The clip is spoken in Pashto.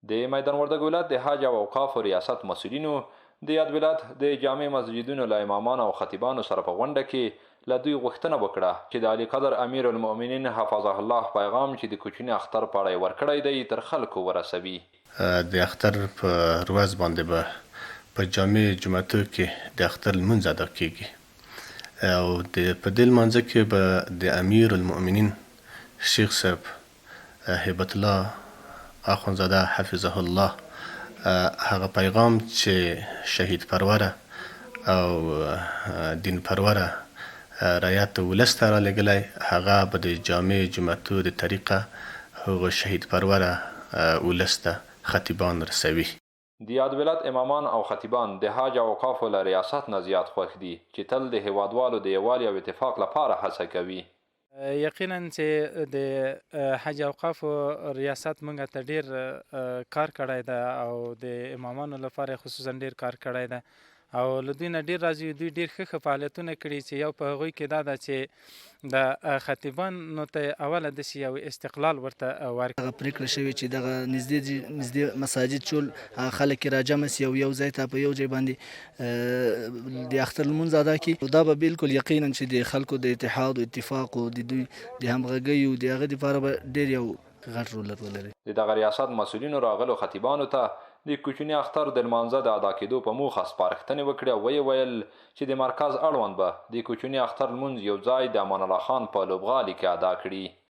د میدان وردګ ولایت د حج او اوقافو ریاست مسؤلینو د یاد ولایت د جامع مسجدونو له امامان او خطیبانو سره په غونډه کې له دوی غوښتنه وکړه چې د علی قدر امیر المؤمنین حفظه الله پیغام چې د کوچني اختر په اړه ورکړی دی تر خلکو ورسوي. د اختر په ورځ باندې به په جامع جوماتو کې د اختر لمونځ ادا کیږي او په دې لمانځه کې به د امیر المؤمنین شیخ صاحب هیبت الله اخوندزاده حفظه الله هغه پیغام چې شهید پروره او دین پروره رایت ولس ته رالیږلی هغه به د جامع جوماتو د طریقه هغو شهید پروره ولس ته خطیبان رسوي. د یاد ولایت امامان او خطیبان د حج او اوقافو له ریاست نه زیات خوښ دي چې تل د هیوادوالو د یووالي او اتفاق لپاره هڅه کوي. یقینا چې د حج اوقافو ریاست موږ ته ډیر کار کړی ده او د امامانو لپاره خصوصا ډیر کار کړی ده او له دوی نه ډیر راځي. دوی ډیر ښه فعالیتونه کړي چې یو په هغوی کې دا ده چې د خطیبانو ته اوله داسې یو استقلال ورته ورکړي. هغه پرېکړه شوې چې دغه نږدې مساجد ټول خلک یې راجمع سي او یو ځای ته په یو ځای باندې د اختر لمونځ ادا کړي. دا به بالکل یقینا چې د خلکو د اتحاد او اتفاق او د دوی د همغږۍ او د هغه دپاره به ډېر یو غټ رول ولري. د دغه ریاست مسؤلینو راغلو خطیبانو ته د کوچني اختر د لمانځه د ادا کېدو په موخه سپارښتنې وکړې او ویې ویل چې د مرکز اړوند به د کوچني اختر لمونځ یو ځای د امان الله خان په لوبغالي کې ادا کړي.